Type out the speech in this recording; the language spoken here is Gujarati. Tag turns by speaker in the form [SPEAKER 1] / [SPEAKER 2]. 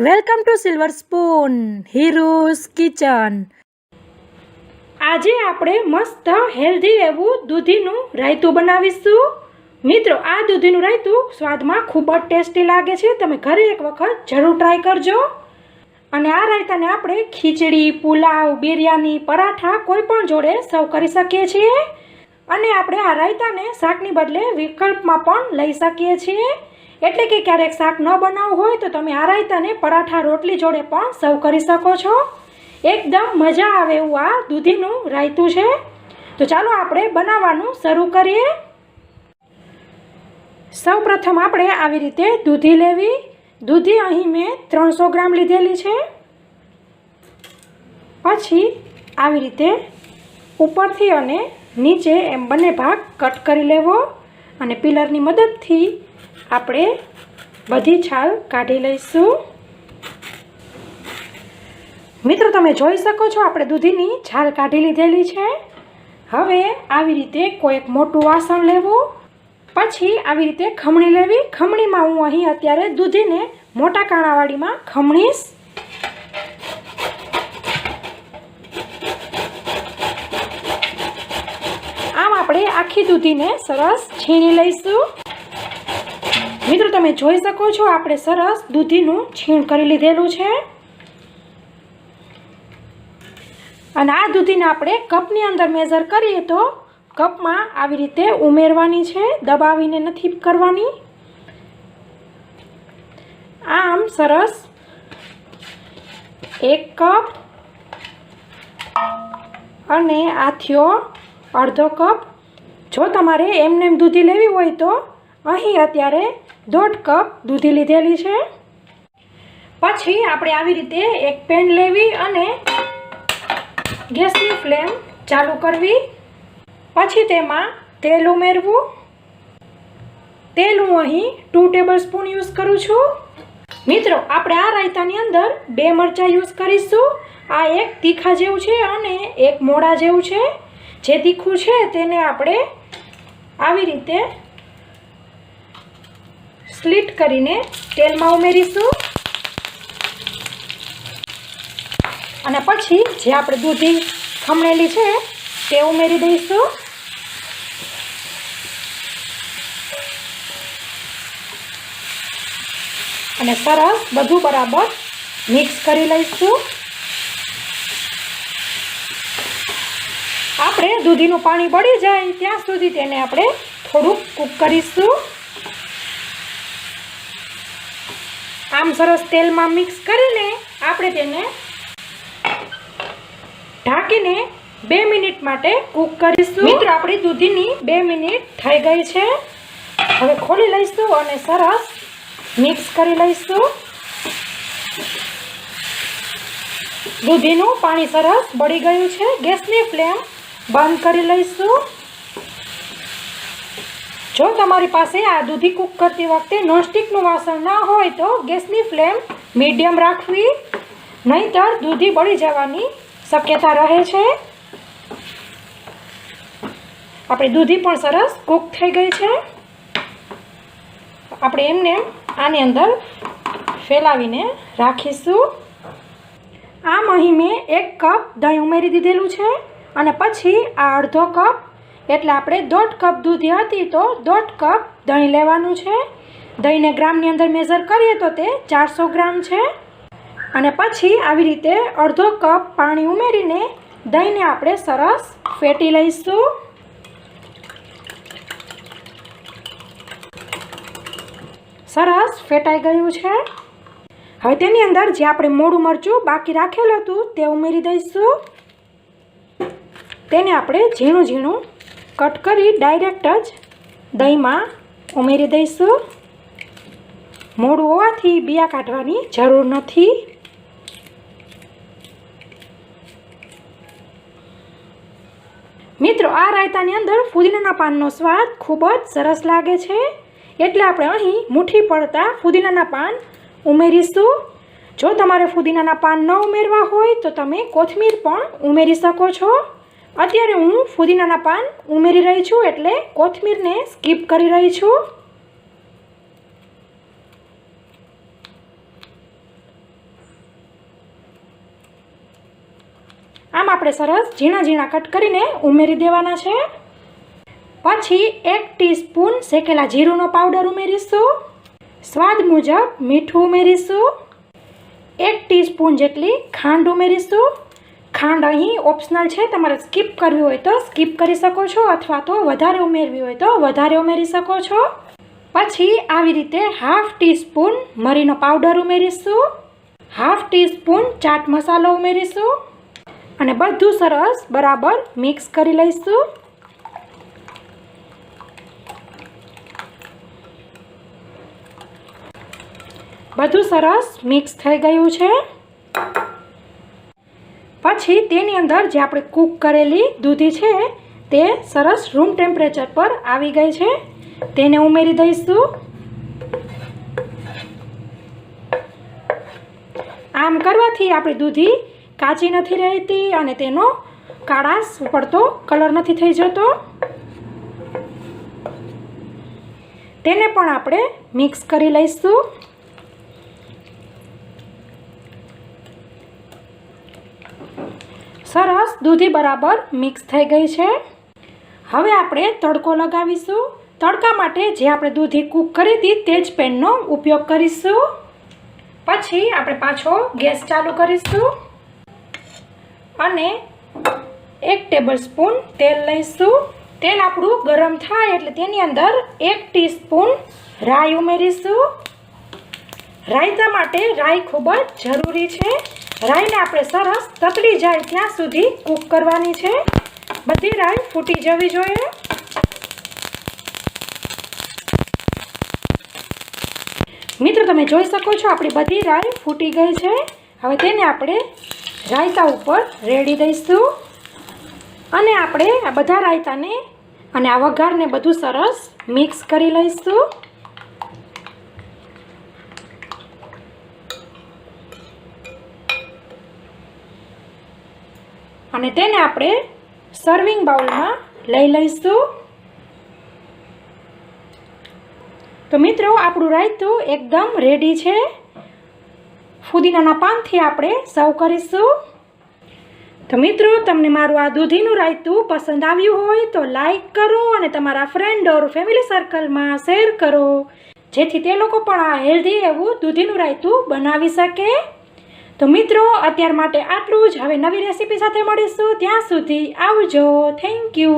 [SPEAKER 1] Welcome to silver spoon Hiru's kitchen. આજે આપણે મસ્ત હેલ્ધી એવું દૂધીનું રાયતું બનાવીશું। મિત્રો, આ દૂધીનું રાયતું સ્વાદમાં ખૂબ જ ટેસ્ટી લાગે છે। તમે ઘરે એક વખત જરૂર ટ્રાય કરજો। અને આ રાયતાને આપણે ખીચડી, પુલાવ, બિરયાની, પરાઠા કોઈ પણ જોડે સર્વ કરી શકીએ છીએ। અને આપણે આ રાયતાને શાકની બદલે વિકલ્પમાં પણ લઈ શકીએ છીએ। એટલે કે ક્યારેક શાક ન બનાવવું હોય તો તમે આ રાયતાને પરાઠા, રોટલી જોડે પણ સર્વ કરી શકો છો। એકદમ મજા આવે એવું આ દૂધીનું રાયતું છે। તો ચાલો આપણે બનાવવાનું શરૂ કરીએ। સૌપ્રથમ આપણે આવી રીતે દૂધી લેવી। દૂધી અહીં મેં 300 ગ્રામ લીધેલી છે। પછી આવી રીતે ઉપરથી અને નીચે એમ બંને ભાગ કટ કરી લેવો અને પિલરની મદદથી આપણે બધી છાલ કાઢી લઈશું। મિત્રો, તમે જોઈ શકો છો આપણે દૂધીની છાલ કાઢી લીધેલી છે। હવે આવી રીતે કોઈ એક મોટું વાસણ લેવું। પછી આવી રીતે ખમણી લેવી। ખમણીમાં હું અહીં અત્યારે દૂધીને મોટા કાણાવાળીમાં ખમણીશ। આમ આપણે આખી દૂધીને સરસ છીણી લઈશું। મિત્રો, તમે જોઈ શકો છો આપણે સરસ દૂધીનું છીણ કરી લીધેલું છે। અને આ દૂધીને આપણે કપની અંદર મેઝર કરીએ તો કપમાં આવી રીતે ઉમેરવાની છે, દબાવીને નથી કરવાની। આમ સરસ 1 કપ અને આ થયો અડધો કપ। જો તમારે એમને દૂધી લેવી હોય તો અહીં અત્યારે 1.5 કપ દૂધી લીધેલી છે। પછી આપણે આવી રીતે એક પેન લેવી અને ગેસની ફ્લેમ ચાલુ કરવી। પછી તેમાં તેલ ઉમેરવું। તેલ હું અહીં 2 ટેબલસ્પૂન યુઝ કરું છું। મિત્રો, આપણે આ રાયતાની અંદર 2 મરચાં યુઝ કરીશું। આ એક તીખા જેવું છે અને એક મોળા જેવું છે। જે તીખું છે તેને આપણે આવી રીતે સ્લિટ કરીને તેલમાં ઉમેરીશું। અને પછી જે આપણે દૂધી ખમણેલી છે તે ઉમેરી દઈશું। અને સરસ બધું બરાબર મિક્સ કરી લઈશું। આપણે દૂધીનું પાણી બળી જાય ત્યાં સુધી તેને આપણે થોડુંક કૂક કરીશું। આમ સરસ તેલમાં મિક્સ કરીને આપણે તેને ઢાંકીને 2 મિનિટ માટે કૂક કરીશું। મિત્રો, આપણી દૂધીની 2 મિનિટ થઈ ગઈ છે। હવે ખોલી લઈશું અને સરસ મિક્સ કરી લઈશું। દૂધીનું પાણી સરસ બળી ગયું છે। ગેસની ફ્લેમ બંધ કરી લઈશું। જો તમારી પાસે આ દૂધી કૂક કરતી વખતે નોનસ્ટિકનું વાસણ ના હોય તો ગેસની ફ્લેમ મીડિયમ રાખવી, નહીંતર દૂધી બળી જવાની શક્યતા રહે છે। આપણી દૂધી પણ સરસ કૂક થઈ ગઈ છે। આપણે એમને આની અંદર ફેલાવીને રાખીશું। આમ અહીં મેં 1 કપ દહીં ઉમેરી દીધેલું છે અને પછી આ અડધો કપ, એટલે આપણે 1.5 કપ દૂધી હતી તો 1.5 કપ દહીં લેવાનું છે। દહીંને ગ્રામની અંદર મેઝર કરીએ તો તે 400 ગ્રામ છે। અને પછી આવી રીતે અડધો કપ પાણી ઉમેરીને દહીંને આપણે સરસ ફેટી લઈશું। સરસ ફેટાઈ ગયું છે। હવે તેની અંદર જે આપણે મોડું મરચું બાકી રાખેલું હતું તે ઉમેરી દઈશું। તેને આપણે ઝીણું ઝીણું કટ કરી ડાયરેક્ટ જ દહીંમાં ઉમેરી દઈશું। મોડું હોવાથી બિયા કાઢવાની જરૂર નથી। મિત્રો, આ રાયતાની અંદર ફુદીનાના પાનનો સ્વાદ ખૂબ જ સરસ લાગે છે। એટલે આપણે અહીં મુઠ્ઠી પડતા ફુદીનાના પાન ઉમેરીશું। જો તમારે ફુદીનાના પાન ન ઉમેરવા હોય તો તમે કોથમીર પણ ઉમેરી શકો છો। અત્યારે હું ફુદીનાના પાન ઉમેરી રહી છું એટલે કોથમીરને સ્કીપ કરી રહી છું। આમ આપણે સરસ ઝીણા ઝીણા કટ કરીને ઉમેરી દેવાના છે. પછી 1 ટીસ્પૂન શેકેલા જીરુંનો પાવડર ઉમેરીશું. સ્વાદ મુજબ મીઠું ઉમેરીશું. 1 ટીસ્પૂન જેટલી ખાંડ ઉમેરીશું. ખાંડ અહીં ઓપ્શનલ છે, તમારે સ્કીપ કરવી હોય તો સ્કીપ કરી શકો છો અથવા તો વધારે ઉમેરવી હોય તો વધારે ઉમેરી શકો છો. પછી આવી રીતે 1/2 ટીસ્પૂન મરીનો પાવડર ઉમેરીશું. 1/2 ટીસ્પૂન ચાટ મસાલો ઉમેરીશું અને બધું સરસ બરાબર મિક્સ કરી લઈશું. બધું સરસ મિક્સ થઈ ગયું છે. પછી તેની અંદર જે આપણે કૂક કરેલી દૂધી છે તે સરસ રૂમ ટેમ્પરેચર પર આવી ગઈ છે, તેને ઉમેરી દઈશું. આમ કરવાથી આપણી દૂધી કાચી નથી રહેતી અને તેનો કાળાશ પડતો કલર નથી થઈ જતો. તેને પણ આપણે મિક્સ કરી લઈશું. સરસ દૂધી બરાબર મિક્સ થઈ ગઈ છે. હવે આપણે તડકો લગાવીશું. તડકા માટે જે આપણે દૂધી કૂક કરી હતી તે જ પેનનો ઉપયોગ કરીશું. પછી આપણે પાછો ગેસ ચાલુ કરીશું અને 1 ટેબલસ્પૂન તેલ લઈશું. તેલ આપણું ગરમ થાય એટલે તેની અંદર 1 ટીસ્પૂન રાઈ ઉમેરીશું. રાયતા માટે રાઈ ખૂબ જ જરૂરી છે. રાઈને આપણે સરસ તતડી જાય ત્યાં સુધી કૂક કરવાની છે. બધી રાઈ ફૂટી જવી જોઈએ. મિત્રો તમે જોઈ શકો છો આપણી બધી રાઈ ફૂટી ગઈ છે. હવે તેને આપણે રાયતા ઉપર રેડી દઈશું અને આપણે આ બધા રાયતાને અને આ વઘારને બધું સરસ મિક્સ કરી લઈશું. અને તેને આપણે સર્વિંગ બાઉલમાં લઈ લઈશું. તો મિત્રો આપણું રાયતું એકદમ રેડી છે. ફુદીનાના પાનથી આપણે સર્વ કરીશું. તો મિત્રો તમને મારું આ દૂધીનું રાયતું પસંદ આવ્યું હોય તો લાઈક કરો અને તમારા ફ્રેન્ડ ઓર ફેમિલી સર્કલમાં શેર કરો, જેથી તે લોકો પણ આ હેલ્ધી એવું દૂધીનું રાયતું બનાવી શકે. તો મિત્રો અત્યાર માટે આટલું જ. હવે નવી રેસીપી સાથે મળીશું. ત્યાં સુધી આવજો. Thank you.